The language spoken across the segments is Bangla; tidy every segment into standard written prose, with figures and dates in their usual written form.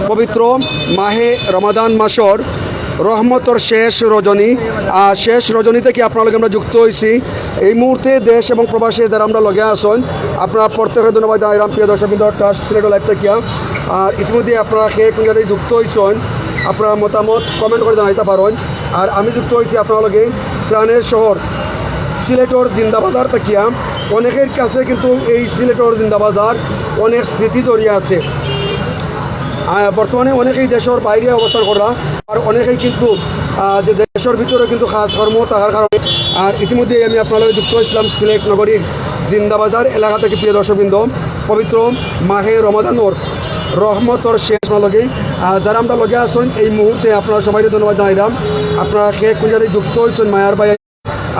পবিত্র মাহে রমাদান মাসর রহমতর শেষ রজনী থেকে আপনার আমরা যুক্ত হয়েছি। এই মুহূর্তে দেশ এবং প্রবাসী যারা আমরা লগে আসুন আপনারা প্রত্যেকের ধন্যবাদ জানাইলাম। প্রিয় দর্শকবৃন্দ, ট্রাস্ট সিলেট লাইভ থেকে আর ইতিমধ্যে আপনারা কোন জায়গায় যুক্ত হয়েছেন আপনারা মতামত কমেন্ট করে জানাইতে পারেন। আর আমি যুক্ত হয়েছি আপনার লগে প্রাণের শহর সিলেটর জিন্দাবাজার তাকিয়া। অনেকের কাছে কিন্তু এই সিলেটর জিন্দাবাজার অনেক স্মৃতি জড়িয়ে আছে। বর্তমানে অনেকেই দেশের বাইরে অবস্থান করা আর অনেকেই কিন্তু যে দেশের ভিতরে কিন্তু খাস কর্ম থাকার কারণে। আর ইতিমধ্যে আমি আপনাদের যুক্ত হয়েছিলাম সিলেট নগরীর জিন্দাবাজার এলাকা থেকে। প্রিয় দর্শকবৃন্দ, পবিত্র মাহে রমাদানোর রহমতর শেষ লগে যারা আমরা লগে আসুন এই মুহূর্তে আপনারা সবাই ধন্যবাদ জানাইলাম। আপনারা কোন জায়গায় যুক্ত হয়েছেন মায়ার ভাই।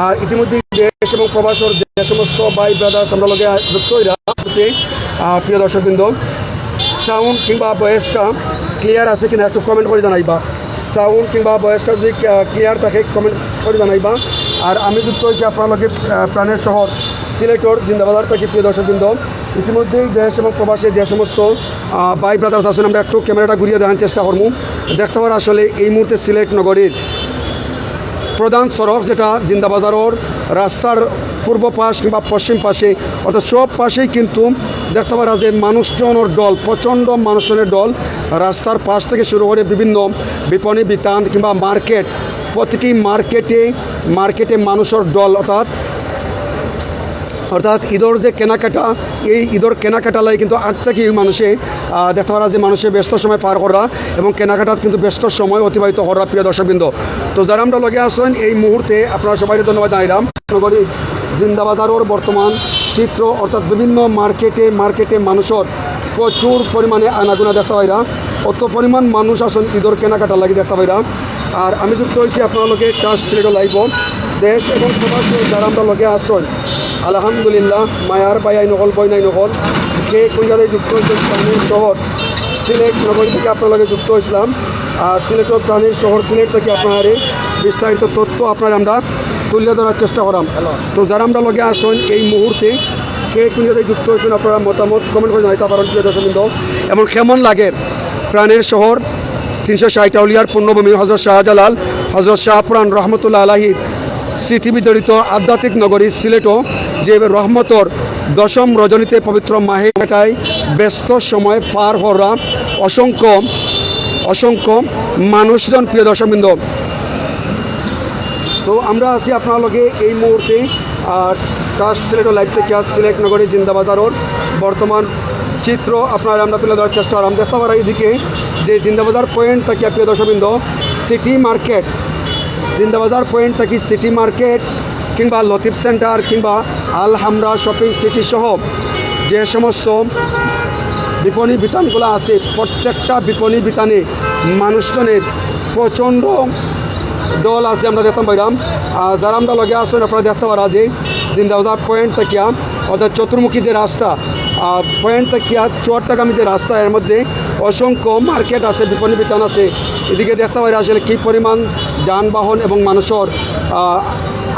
আর ইতিমধ্যে দেশ এবং প্রবাসর যে সমস্ত ভাই ব্রাদার্স আমরা লগে যুক্ত হইলাম। প্রিয় দর্শকবৃন্দ, সাউন্ড কিংবা ভয়েসটা ক্লিয়ার আছে কিনা একটু কমেন্ট করে জানাইবা। সাউন্ড কিংবা ভয়েসটা যদি ক্লিয়ার থাকে কমেন্ট করে জানাইবা। আর আমি যুক্ত হয়েছি আপনার প্রাণের শহর সিলেটর জিন্দাবাজার থেকে। প্রিয় দর্শকবৃন্দ, ইতিমধ্যেই দেশ এবং প্রবাসে যে সমস্ত ভাই ব্রাদার্স আছেন আমরা একটু ক্যামেরাটা ঘুরিয়ে দেখার চেষ্টা করবো। দেখতে পাওয়ার আসলে এই মুহূর্তে সিলেট নগরীর প্রধান সড়ক যেটা জিন্দাবাজারের রাস্তার পূর্ব পাশ কিংবা পশ্চিম পাশে অর্থাৎ সব পাশেই কিন্তু দেখতে পারা যে মানুষজনের দল, প্রচণ্ড মানুষজনের দল। রাস্তার পাশ থেকে শুরু করে বিভিন্ন বিপণী বিতান কিংবা মার্কেট, প্রতিটি মার্কেটে মানুষের দল। অর্থাৎ ঈদের যে কেনাকাটা, এই ঈদের কেনাকাটালাই কিন্তু আগ থেকেই মানুষে দেখতে পারা যে মানুষের ব্যস্ত সময় পার করা এবং কেনাকাটার কিন্তু ব্যস্ত সময় অতিবাহিত করা। প্রিয় দর্শকবৃন্দ, তো যারা আমরা লগে আসেন এই মুহূর্তে আপনারা সবাই ধন্যবাদ জানাইলাম। নগরীর জিন্দাবাজারের বর্তমান চিত্র অর্থাৎ বিভিন্ন মার্কেটে মানুষের প্রচুর পরিমাণে আনাগোনা দেখতে পাইরা। অত পরিমাণ মানুষ আসেন ঈদের কেনাকাটা লাগে দেখতে পাইরা। আর আমি যুক্ত হয়েছি আপনার লগে ট্রাস্ট সিলেট লাইভ দেশ এবং প্রবাসী যারা আমরা লগে আসেন আলহামদুলিল্লাহ মায়ার বায়াই নকল বইনাই নকল কোন জায়গায় যুক্ত হয়েছে প্রাণীর শহর সিলেট নগরী থেকে আপনার লগে যুক্ত হয়েছিলাম। আর সিলেটের প্রাণীর শহর সিলেট থেকে আপনার বিস্তারিত তথ্য আপনার আমরা তুলে ধরার চেষ্টা করাম। তো যারা আমরা লগে আসেন এই মুহূর্তে কোন জায়গায় যুক্ত হয়েছেন আপনারা মতামত কমেন্ট করে জানাইতে পারেন। প্রিয় দর্শকবৃন্দ, এবং কেমন লাগে প্রাণের শহর 360 আউলিয়ার পূর্ণভূমি হজরত শাহজালাল হজরত শাহপুরান রহমতুল্লাহ আলাহির স্মৃতিবিজড়িত আধ্যাত্মিক নগরী সিলেটও যে রহমতর দশম রজনীতে পবিত্র মাহে কাটায় ব্যস্ত সময় পার হরা অসংখ্য মানুষজন। প্রিয় দর্শকবৃন্দ, তো আমরা আছি আপনার লগে এই মুহূর্তে ট্রাস্ট সিলেট লাইভ থেকে সিলেট নগরী জিন্দাবাজারের বর্তমান চিত্র আপনারা আমরা তুলে ধরার চেষ্টা করাম। দেখতে পারা এইদিকে যে জিন্দাবাজার পয়েন্ট থেকে প্রিয় দর্শকবৃন্দ সিটি মার্কেট, জিন্দাবাজার পয়েন্ট থেকে সিটি মার্কেট কিংবা লতিফ সেন্টার কিংবা আল হামরা শপিং সিটি সহ যে সমস্ত বিপণী বিতানগুলো আছে প্রত্যেকটা বিপণী বিতানে মানুষজনের প্রচণ্ড দল আছে আমরা দেখতে পাইলাম। আর যারা আমরা লগে আসেন আপনারা দেখতে পারা যে জিন্দাবাজার পয়েন্ট থেকে অর্থাৎ চতুর্মুখী যে রাস্তা পয়েন্ট থেকে চুয়াট্টাগামী যে রাস্তা এর মধ্যে অসংখ্য মার্কেট আছে, বিপণী বিতান আছে। এদিকে দেখতে পাই আসলে কী পরিমাণ যানবাহন এবং মানুষের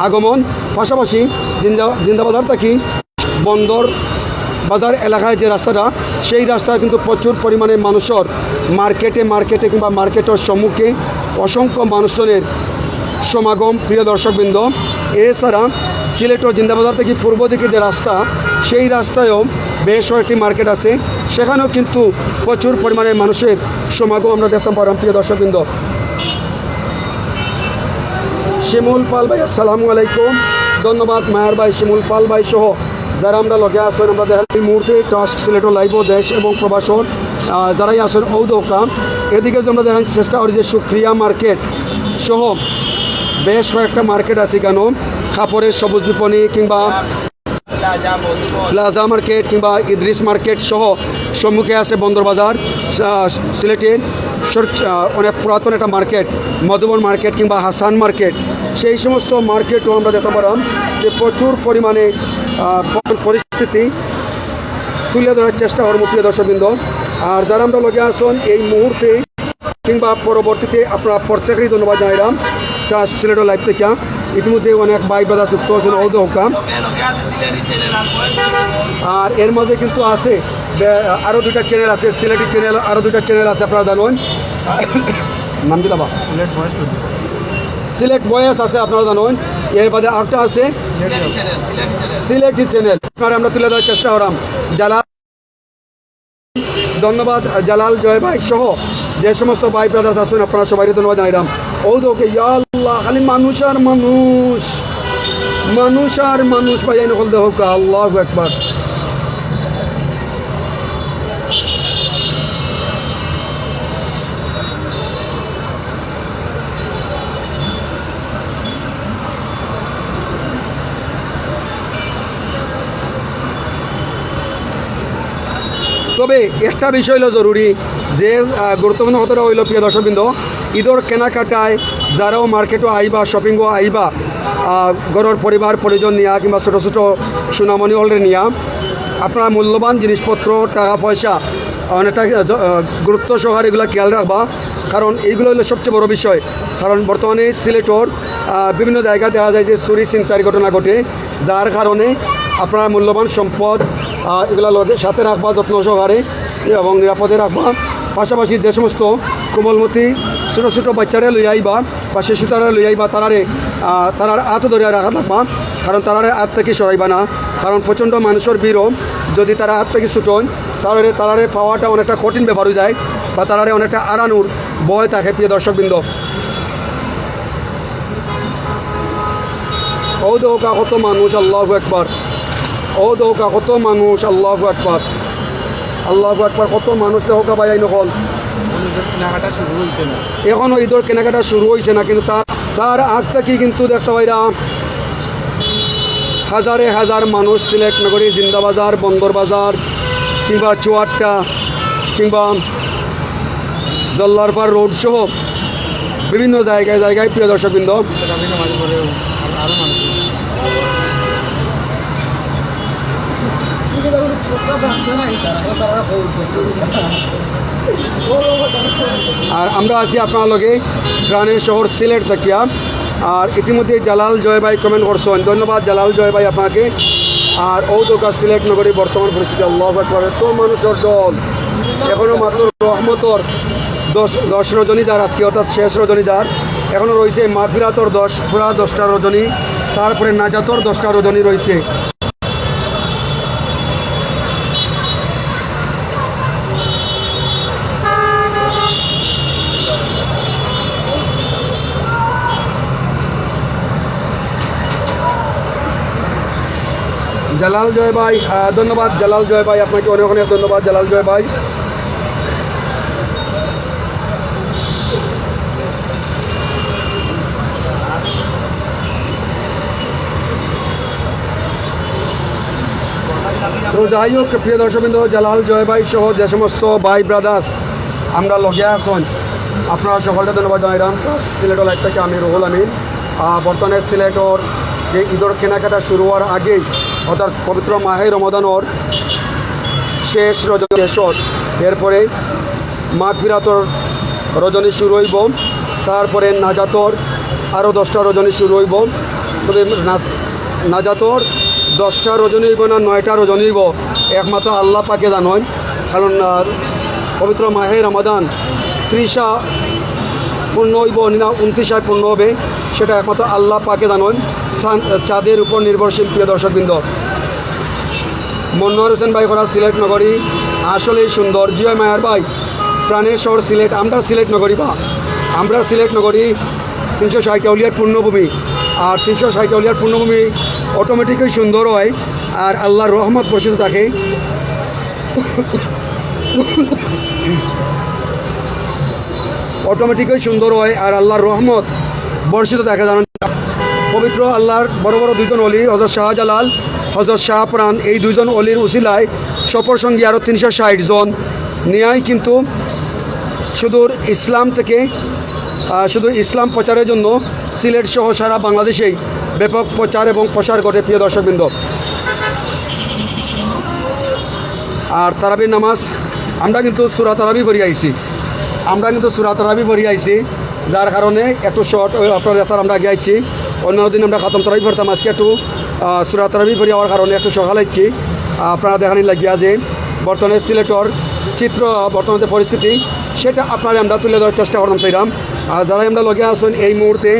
আগমন। পাশাপাশি জিন্দাবাজার থেকে বন্দর বাজার এলাকায় যে রাস্তাটা সেই রাস্তায় কিন্তু প্রচুর পরিমাণে মানুষের মার্কেটে কিংবা মার্কেটের সম্মুখে অসংখ্য মানুষজনের সমাগম। প্রিয় দর্শকবৃন্দ, এছাড়া সিলেটের জিন্দাবাজার থেকে পূর্ব দিকে যে রাস্তা সেই রাস্তায়ও বেশ কয়েকটি মার্কেট আছে, সেখানেও কিন্তু প্রচুর পরিমাণে মানুষের সমাগম আমরা দেখতে পারলাম। প্রিয় দর্শকবৃন্দ, শিমুল পাল ভাই আসসালামু আলাইকুম, ধন্যবাদ মায়ার ভাই, শিমুল পাল ভাই সহ যারা আমরা লগে আসেন আমরা দেখেন এই মুহূর্তে ট্রাস্ট সিলেটের লাইভ দেশ এবং প্রবাসন যারাই আসেন ঔদৌকা এদিকে যে আমরা দেখার চেষ্টা করি যে সুক্রিয়া মার্কেট সহ বেশ কয়েকটা মার্কেট আছে কেন কাপড়ের সবুজ বিপণী কিংবা প্লাজা মার্কেট কিংবা ইদ্রিস মার্কেট সহ সম্মুখে আছে বন্দর বাজার সিলেটের অনেক পুরাতন একটা মার্কেট মধুবন মার্কেট কিংবা হাসান মার্কেট। সেই সমস্ত মার্কেটও আমরা দেখতে পারলাম যে প্রচুর পরিমাণে পরিস্থিতি তুলে ধরার চেষ্টা করব। প্রিয় দর্শকবৃন্দ, আর যারা আমরা লগে আসুন এই মুহূর্তে কিংবা পরবর্তীতে আপনারা প্রত্যেকেরই ধন্যবাদ জানাইলাম ট্রাস্ট সিলেটের লাইভ থেকে। ইতিমধ্যে অনেক ভাই ব্রাদার যুক্ত হয়েছেন ঔদ হুকাম। আর এর মাঝে কিন্তু আছে আরও দুইটা চ্যানেল আছে, সিলেটি চ্যানেল আরও দুইটা চ্যানেল আছে, আপনারা জানেন নাম দিলা বা সিলেট বয়েস আছে, আপনারা জানেন। এর বাদে আরেকটা আছে সিলেটি চ্যানেল, আপনারা আমরা তুলে দেওয়ার চেষ্টা করাম। জালাল, ধন্যবাদ জালাল জয় ভাই সহ যে সমস্ত ভাই ব্রাদার্স আছেন, আপনারা সবাই ধন্যবাদ জানাইলাম। ওকে আল্লাহ, খালি মানুষ আর মানুষ, মানুষ আর মানুষ ভাই নকল দেহ আল্লাহ একবার। তবে একটা বিষয় হলো জরুরি, যে গুরুত্বপূর্ণ কথাটা হইল প্রিয় দর্শকবৃন্দ, ঈদের কেনাকাটায় যারাও মার্কেটও আইবা, শপিংও আইবা, ঘরের পরিবার পরিজন নিয়া কিংবা ছোটো ছোটো সুনামণি হলরে নিয়া আপনার মূল্যবান জিনিসপত্র টাকা পয়সা অনেকটা গুরুত্ব সহকারে এগুলো খেয়াল রাখবা, কারণ এইগুলো হলো সবচেয়ে বড় বিষয়। কারণ বর্তমানে সিলেটর বিভিন্ন জায়গায় দেখা যায় যে চুরি ছিনতাইয়ের ঘটনা ঘটে, যার কারণে আপনার মূল্যবান সম্পদ এগুলো সাথে রাখবা যত্ন সহকারে এবং নিরাপদে রাখবা। পাশাপাশি যে সমস্ত কোমলমতি ছোটো ছোটো বাচ্চারা লই আইবা বা শিশুতারা লই আইবা, তারার হাত ধরে রাখা থাকবা, কারণ তারারে হাত থেকে সরাইবা না, কারণ প্রচণ্ড মানুষের ভিড়ও যদি তারা হাত থেকে ছুটন তারারে পাওয়াটা অনেকটা কঠিন ব্যাপার হয়ে যায় বা তারারে অনেকটা আড়ানোর ভয় থাকে। প্রিয় দর্শকবৃন্দ, ও দৌকা কত মানুষ, আল্লাহু আকবার, ও দৌকা কত মানুষ, আল্লাহু আকবার, আল্লাহু আকবার, কত মানুষ দৌকা বাই নকল। কেনাকাটা শুরু হয়েছে না এখনও ঈদের কেনাকাটা শুরু হয়েছে না, কিন্তু তার আগ থেকেই কিন্তু দেখতে পাইরা হাজারে হাজার মানুষ সিলেট নগরী জিন্দাবাজার, বন্দর বাজার কিংবা চুয়াট্টা কিংবা জল্লারপাড় রোড সহ বিভিন্ন জায়গায় জায়গায় প্রিয় দর্শকবৃন্দ আরো মানুষ আর আমরা আছি আপনার লগে গ্রামের শহর সিলেট থাকিয়া। আর ইতিমধ্যে জালাল জয় ভাই কমেন্ট করছেন, ধন্যবাদ জালাল জয় ভাই আপনাকে। আর ঔদকা সিলেট নগরী বর্তমান পরিস্থিতি আল্লাহু আকবার, তো মানুষের দল এখনও মাত্র রহমতর 10 রজনী যার আজকে, অর্থাৎ শেষ রজনী যার, এখনও রয়েছে মাগফিরাতর 10টা রজনী, তারপরে নাজাতর 10টা রজনী রয়েছে। জালাল জয় ভাই ধন্যবাদ, জালাল জয় ভাই আপনাকে অনেক অনেক ধন্যবাদ জালাল জয় ভাই। তো যাই হোক প্রিয় দর্শকবৃন্দ, জালাল জয় ভাই সহ যে সমস্ত ভাই ব্রাদার্স আমরা লগে আসুন, আপনারা সকলকে ধন্যবাদ জানাইলাম। সিলেটর লাইফ থেকে আমি রুহুল আমিন। বর্তমানে সিলেটর যে ঈদের কেনাকাটা শুরু হওয়ার আগেই, অর্থাৎ পবিত্র মাহে রমাদানের শেষ রজনী শেষর, এরপরে মাগফিরাতর রজনী শুরু হইব, তারপরে নাজাতর আরও 10টা রজনী শুরু হইব। তবে নাজাতর 10টা রজনী হইব না 9টা রজনী হইব একমাত্র আল্লাহ পাকে জানেন, কারণ পবিত্র মাহে রমাদান 30 পূর্ণ হইব না 29 পূর্ণ হবে, সেটা একমাত্র আল্লাহ পাকে জানেন, চাঁদের উপর নির্ভরশীল। প্রিয় দর্শকবৃন্দ, মনোয়ার হোসেন ভাই করা সিলেট নগরী আসলেই সুন্দর। জিয়া মায়ার ভাই, প্রাণের শহর সিলেট, আমরা সিলেট নগরী বা আমরা সিলেট নগরী 360 আউলিয়ার পূর্ণভূমি। আর 360 আউলিয়ার পূর্ণভূমি অটোমেটিকই সুন্দর হয়, আর আল্লাহর রহমত বর্ষিত থাকে। অটোমেটিকই সুন্দর হয় আর আল্লাহর রহমত বর্ষিত থাকে। জানেন, পবিত্র আল্লাহর বড় বড় দুজন অলি, হযরত শাহজালাল, হযরত শাহপুরান, এই দুজন অলির উসিলায় সফর সঙ্গী আরও 360 জন নিয়েই কিন্তু সুদূর ইসলাম থেকে শুধু ইসলাম প্রচারের জন্য সিলেট সহ সারা বাংলাদেশেই ব্যাপক প্রচার এবং প্রসার ঘটে। প্রিয় দর্শকবৃন্দ, আর তারাবির নামাজ আমরা কিন্তু সূরা তারাবি পড়ি আইছি, যার কারণে একটু শর্ট আপনার আমরা আগে আইছি। অন্যান্য দিন আমরা খাতম তরাবি পড়তাম, আজকে একটু সূরা তরাবি পড়ি হওয়ার কারণে একটু সকালে ইচ্ছি আপনারা দেখানি লাগিয়া যে বর্তমানে সিলেটর চিত্র বর্তমানে পরিস্থিতি সেটা আপনারা আমরা তুলে ধরার চেষ্টা করলাম সেইরাম। আর যারা আমরা লগে আসুন এই মুহূর্তে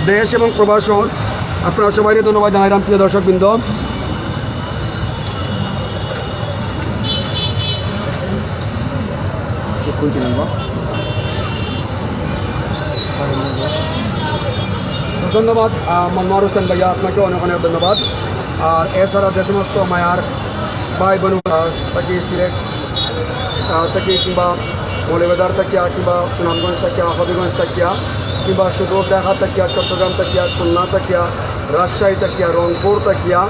দেশ এবং প্রবাস আপনারা সবাই ধন্যবাদ জানাইলাম প্রিয় দর্শকবৃন্দ। ধন্যবাদ মনোয়ার হোসেন ভাইয়া, আপনাকে অনেক অনেক ধন্যবাদ। আর এছাড়া যে সমস্ত মায়ার ভাই বোন থাকি সিলেট থেকে কিংবা মৌলভীবাজার থাকিয়া কিংবা সুনামগঞ্জ থাকিয়া হবিগঞ্জ থাকিয়া কিংবা শুধু ঢাকা থাকিয়া চট্টগ্রাম থাকিয়া খুলনা থাকিয়া রাজশাহী থাকিয়া রংপুর থাকিয়া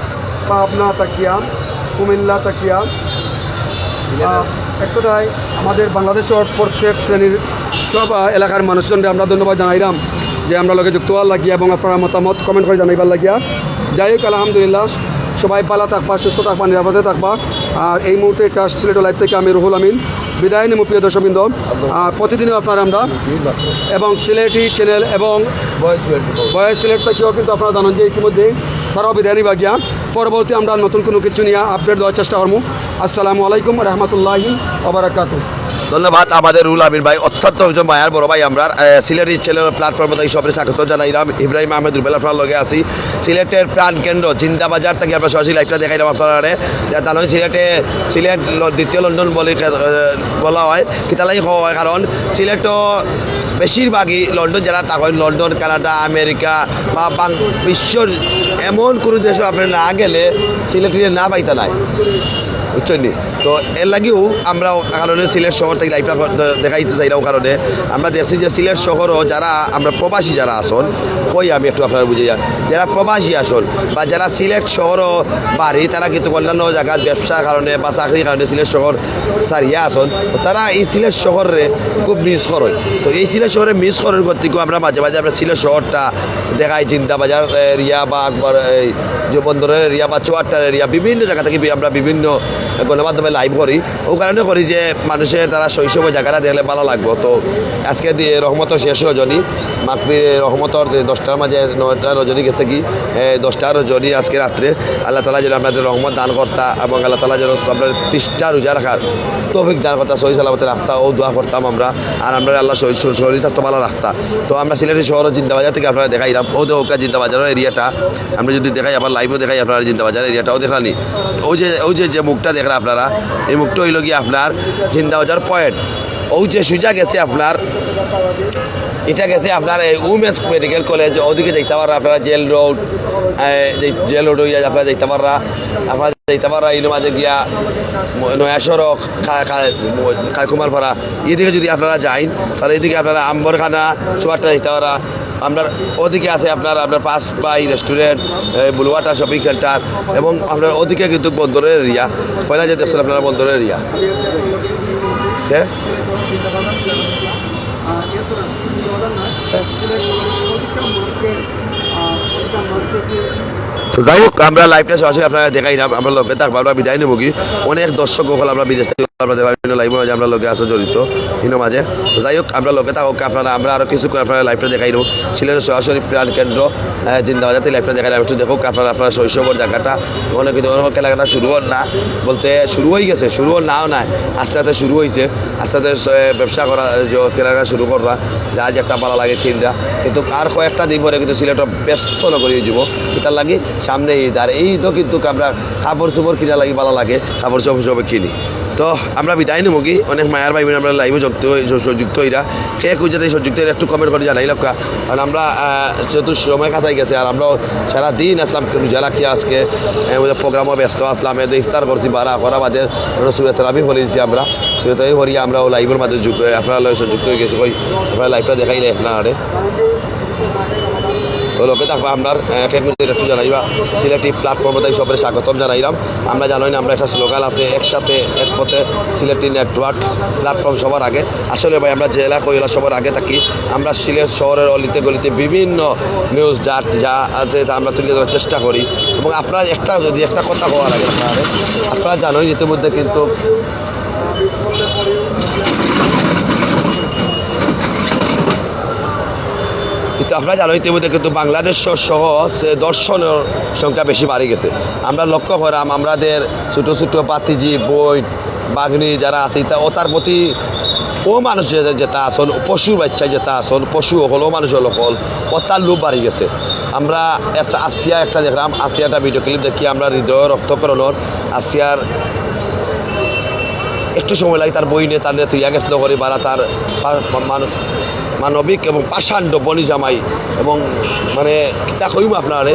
পাবনা থাকিয়া কুমিল্লা থাকিয়া এক কথায় আমাদের বাংলাদেশের প্রত্যেক শ্রেণীর সব এলাকার মানুষজনকে আমরা ধন্যবাদ জানাইলাম যে আমরা লগে যুক্ত হওয়ার লাগিয়া এবং আপনারা মতামত কমেন্ট করে জানাইবার লাগিয়া। যাই হোক আলহামদুলিল্লাহ সবাই ভালো থাকবা, সুস্থ থাকবা, নিরাপদে থাকবা। আর এই মুহূর্তে ট্রাস্ট সিলেট লাইভ থেকে আমি রুহুল আমিন বিদায় নেব প্রিয় দর্শকবৃন্দ। আর প্রতিদিনও আপনারা আমরা এবং সিলেটি চ্যানেল এবং বয়েস সিলেট থেকেও কিন্তু আপনারা জানেন যে ইতিমধ্যে তারাও বিদায় নিবা গিয়া। পরবর্তী আমরা নতুন কোনো কিছু নিয়ে আপডেট দেওয়ার চেষ্টা করবো। আসসালামু আলাইকুম রহমতুল্লাহি ওয়া বারাকাতুহু। ধন্যবাদ আমাদের রুল আমিন ভাই, অত্যন্ত একজন মায়ার বড় ভাই। আমরা সিলেটি চ্যানেল প্ল্যাটফর্মে তাই সবাই স্বাগত জানাইলাম। ইব্রাহিম আহমেদ রুবেল আপনার লগে আছি। সিলেটের প্রাণ কেন্দ্র জিন্দাবাজার থেকে আমরা সরাসরি লাইভটা দেখাইলাম আপনারা। জানেন সিলেট দ্বিতীয় লন্ডন বলে বলা হয়, কিতালাই হয় কারণ সিলেটও বেশিরভাগই লন্ডন যারা তখন লন্ডন, কানাডা, আমেরিকা বা বিশ্বর এমন কোনো দেশে আপনি না গেলে সিলেটের না পাইতে নাই, বুঝছেন। তো এর লাগেও আমরা কারণে সিলেট শহর থেকে লাইভটা দেখাইতে চাইলাম কারণে আমরা দেখছি যে সিলেট শহরও যারা আমরা প্রবাসী যারা আসন কই আমি একটু আপনারা বুঝে যান, যারা প্রবাসী আসন বা যারা সিলেট শহরও বাড়ি তারা কিন্তু অন্যান্য জায়গার ব্যবসার কারণে বা চাকরির কারণে সিলেট শহর সারিয়া আসন, তারা এই সিলেট শহরে খুব মিস করে। তো এই সিলেট শহরে মিস করার গতিকেও আমরা মাঝে মাঝে আমরা সিলেট শহরটা দেখাই, জিন্দাবাজার এরিয়া বা আকবর এই যে বন্দরের এরিয়া বা চুয়াট্টার এরিয়া বিভিন্ন জায়গা থেকে আমরা বিভিন্ন গণমাধ্যমে লাইভ করি। ও কারণে করি যে মানুষের তারা শৈশব জায়গাটা দেখলে ভালো লাগবো। তো আজকে দিয়ে রহমতর শেষ রজনী, মাকবির রহমতর 10টার মাঝে 9টা রজনী গেছে কি 10টা রজনী আজকে রাত্রে। আল্লাহ তালা যেন আপনাদের রহমত দান কর্তা এবং আল্লাহ তালা যেন আপনার 30টা রোজা রাখার তৌফিক দান কর্তা, সহি সালামতে রাখতা ও দোয়া করতাম আমরা। আর আমরা আল্লাহ শরীর স্বাস্থ্য ভালো রাখতা। তো আমরা সিলেটি শহর জিন্দাবাজার থেকে আপনারা দেখাইলাম। ও ওকা জিন্দাবাজারের এরিয়াটা আমরা যদি দেখাই, আবার লাইভও দেখাই আপনারা জিন্দাবাজার এরিয়াটাও দেখানি। ওই যে মুখটা দেখেন আপনারা, এই মুখটা হইল গিয়ে আপনার জিন্দাবাজার পয়েন্ট। ও যে সুজা গেছে আপনার, এটা গেছে আপনার এই উমেন্স মেডিকেল কলেজ, ওদিকে যাইতে পারা আপনারা জেল রোড হইয়া আপনারা যাইতে পারা, আপনারা যাইতে পারা এই মাঝে গিয়া নয়া সড়ক খাইকুমারপাড়া এদিকে যদি আপনারা যাইন তাহলে এদিকে আপনারা আম্বরখানা চুয়াট্টা যাইতে পারা। আপনার ওদিকে আছে আপনার পাঁচ বাই রেস্টুরেন্ট, বুলওয়াটার শপিং সেন্টার এবং আপনার ওদিকে কিন্তু বন্দরের এরিয়া, পয়লা যেতে আসলে আপনারা বন্দরের এরিয়া। হ্যাঁ তো যাই হোক আমরা লাইভটা সরাসরি আপনারা দেখাই না, আমরা লোকে থাকবো, আমরা বিদায় নেবো কি অনেক দর্শক হল আমরা বিদেশ থেকে লাইভ মাঝে আমরা লোকে আসো জড়িত হিনো মাঝে। তো যাই হোক আমরা লোকে থাকুক আপনারা, আমরা আরও কিছু করে আপনারা লাইভটা দেখাই দেবো। সিলেটের সরাসরি প্রাণ কেন্দ্র জিন্দাবাজার থেকে লাইভটা দেখাই একটু দেখুক আপনারা আপনার শৈশবের জায়গাটা। অনেক কিন্তু অনেক কেনাকাটা শুরু হল না, বলতে শুরু হয়ে গেছে, শুরু হল নাও নাই, আস্তে আস্তে শুরু হয়েছে, আস্তে আস্তে ব্যবসা করা কেনাকাটা শুরু করা যার যে একটা ভালো লাগে কিনরা। কিন্তু আর কয়েকটা দিন পরে কিন্তু সিলেটটা ব্যস্ত নগরী হয়ে যাব, তার লাগে সামনে ঈদ। আর এই তো কিন্তু আমরা কাপড় চোপড় কিনা লাগি ভালো লাগে, কাপড় চোপড় সবে কিনি। তো আমরা বিদায় নেবো কি অনেক মায়ার ভাই বোন আমরা লাইভে যুক্ত হইরা কে খুঁজে যুক্ত একটু কমেন্ট করে জানাই লোক। কারণ আমরা যেহেতু সময় কাছাই গেছে আর আমরা সারাদিন আসলাম রোজা রাখিয়া আজকে প্রোগ্রামও ব্যস্ত আসলাম, এদের ইফতার করছি বারা করা বাদে সুরেত রাবি ফলিয়েছি আমরা, সুরেত ভরিয়ে আমরা লাইভের মাঝে আপনারা যুক্ত হয়ে গেছি। ওই আপনারা লাইভটা দেখাই নাই আপনার লোকে থাকবা। আপনার একটু জানাইবা সিলেটি প্ল্যাটফর্মে তাই সবাই স্বাগতম জানাইলাম। আমরা জানাই না আমরা একটা স্লোগান আছে একসাথে এক পথে সিলেটি নেটওয়ার্ক প্ল্যাটফর্ম সবার আগে। আসলে ভাই আমরা জেলা কইলা সবার আগে থাকি, আমরা সিলেট শহরের অলিতে গলিতে বিভিন্ন নিউজ যা আছে তা আমরা তুলে ধরার চেষ্টা করি। এবং আপনার যদি একটা কথা হওয়ার আগে আপনারা জানোই ইতিমধ্যে কিন্তু আপনারা জানো ইতিমধ্যে কিন্তু বাংলাদেশ সহ দর্শনের সংখ্যা বেশি বাড়ি গেছে। আমরা লক্ষ্য করাম আমাদের ছোটো ছোটো বাতিজি বই বাগনি যারা আছে তার প্রতি ও মানুষ যেটা আসন পশুর বাচ্চা যেটা আসন পশু হল মানুষ হল ও তার লোভ বাড়ি গেছে। আমরা আসিয়া একটা দেখলাম, আসিয়াটা ভিডিও ক্লিপ দেখি আমরা হৃদয় রক্তকরণর আসিয়ার একটু সময় লাগে তার বই নিয়ে তার নিয়ে তুইয়া গেছিল করে বারা তার মানবিক এবং পাষাণ্ড বনি জামাই এবং মানে তা কইব আপনারে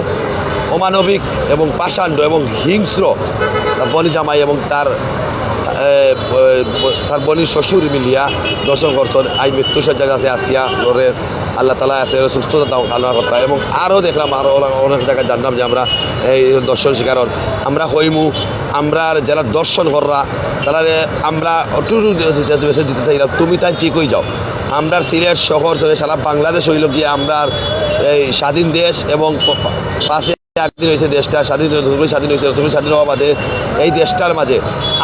অমানবিক এবং পাষাণ্ড এবং হিংস্র বনি জামাই এবং তার বনির শ্বশুর মিলিয়া দর্শন করছেন আজ মৃত্যুসজ্জা কাছে আসিয়া লড়ের আল্লাহ তালা আছে সুস্থতা দাও কামনা করতা এবং আরও দেখলাম আরও অনেক জায়গায় জানলাম যে আমরা এই দর্শন শিকারণ আমরা হইমু আমরা যারা দর্শন কররা তারা আমরা অটুটু দিতে চাইলাম তুমি তাই ঠিক হয়ে যাও। আমরা সিলেট শহর সারা বাংলাদেশ হইল গিয়ে আমরা এই স্বাধীন দেশ এবং পাশে একদিন হয়েছে দেশটা স্বাধীন হয়েছে তুমি স্বাধীন হওয়া বাদে এই দেশটার মাঝে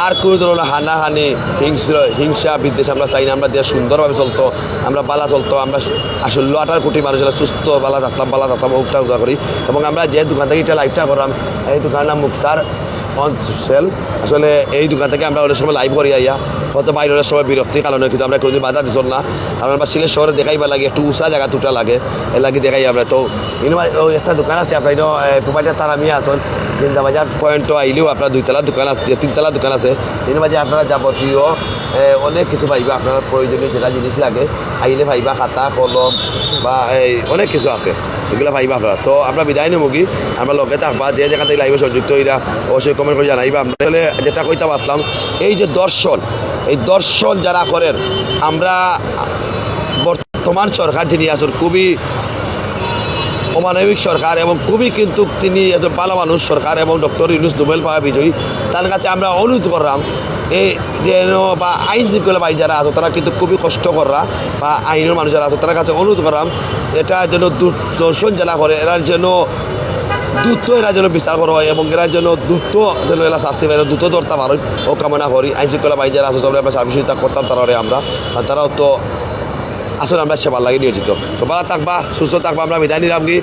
আর কোনো ধরনের হানাহানি হিংসা বিদ্বেষ আমরা চাই না। আমরা দেশ সুন্দরভাবে চলতো, আমরা বালা চলতো, আমরা আসলে 18 কোটি মানুষেরা সুস্থ বালা থাকতাম উঠা উঠা করি। এবং আমরা যে দোকান থেকে এটা লাইভটা করলাম এই দোকানের নাম মুক্তার অন সেল। আসলে এই দোকান থেকে আমরা অনেক সময় লাইভ করি আইয়া হয়তো বাইরের সময় বিরক্তির কারণে কিন্তু আমরা কোনোদিন বাধা দিচ্ছ না, কারণ আমরা সিলেট শহরে দেখাইবা লাগে একটু উঁচা জায়গা দুটা লাগে এর লাগে দেখাই আমরা। তো ওই একটা দোকান আছে আপনার পুপাইটা তারা মিয়া আছেন জিন্দাবাজার পয়েন্টও আইলেও আপনার 2 তলা দোকান আছে 3 তলা দোকান আছে জিন্দাবাজার আপনারা যাবতীয় অনেক কিছু পাইবা আপনার প্রয়োজনীয় যেটা জিনিস লাগে আইলে পাইবা খাতা কলম বা এই অনেক কিছু আছে এগুলো পাইবা আপনারা। তো আমরা বিদায় নেব কি আমরা লগে থাকবা যে যেখান থেকে লাইভে সংযুক্ত হইরা অবশ্যই কমেন্ট করে জানাইবা। আমরা তাহলে যেটা কইতে পারলাম এই যে দর্শন এই দর্শন যারা করেন আমরা বর্তমান সরকার যিনি আছেন খুবই অমানবিক সরকার এবং খুবই কিন্তু তিনি একজন ভালো মানুষ সরকার এবং ডক্টর ইউনূস নোবেল পাওয়া বিজয়ী তার কাছে আমরা অনুরোধ করলাম এই যেন বা আইন শৃঙ্খলা বাহিনী যারা আছে তারা কিন্তু খুবই কষ্ট করা বা আইনের মানুষ যারা আছে তার কাছে অনুরোধ করলাম এটা যেন দর্শন যারা করে এরা যেন দ্রুত এরা যেন বিচার করা হয় এবং এরা যেন দ্রুত যেন এরা শাস্তি পায় দ্রুত ধরতে পারেন ও কামনা করি। আইন শৃঙ্খলা বাহিনী যারা আছে আমরা সার্ভিসটা করতাম তারা আমরা তারাও তো আসলে আমরা সেবার লাগে নিয়োজিত। তো ভালো থাকবা সুস্থ থাকবা আমরা বিদায় নিলাম কি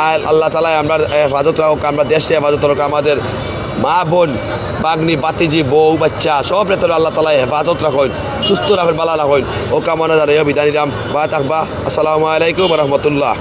আর আল্লাহ তালা আমরা হেফাজত রাখুক আমরা দেশে হেফাজত রাখুক আমাদের মা বোন বাগনি বাতিজি বউ বাচ্চা সব রেতরে আল্লাহ তালা হেফাজত রাখুন সুস্থ রাখুন ভালো রাখুন ও কামনা জানাই বিদায় নিলাম ভালো থাকবা। আসসালামু আলাইকুম রহমতুল্লাহ।